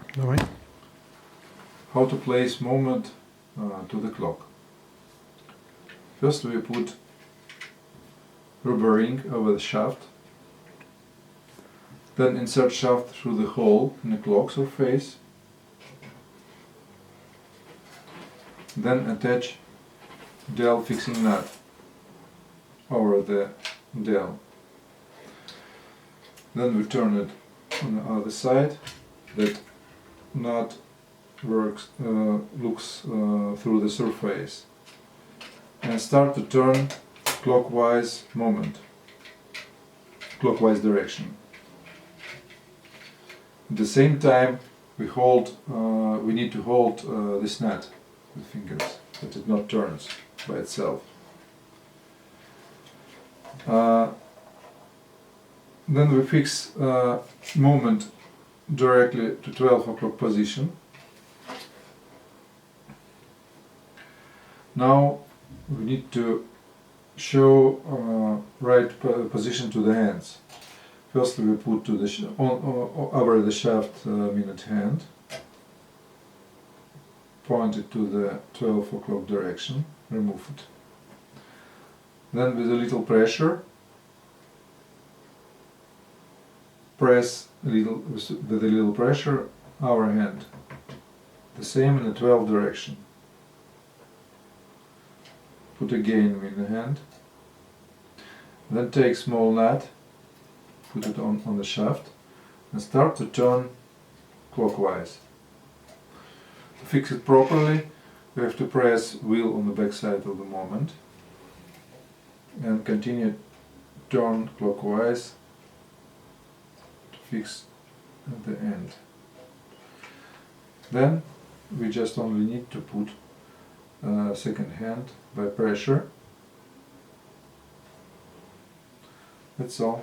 Давай. How to place moment to the clock. First we put rubber ring over the shaft, then insert shaft through the hole in the clock surface, then attach dial fixing nut over the dial. Then we turn it on the other side. That nut looks through the surface and start to turn clockwise direction. At the same time we need to hold this nut with fingers, that it not turns by itself. Then we fix moment directly to 12 o'clock position. Now we need to show right position to the hands. First we put to the over the shaft minute hand, point it to the 12 o'clock direction, remove it. Then with a little pressure, press with a little pressure our hand, the same in the 12 direction. Put again in the hand, then take small nut, put it on the shaft and start to turn clockwise. To fix it properly, we have to press wheel on the back side of the moment and continue turn clockwise to fix at the end. Then we just only need to put second hand by pressure. That's all.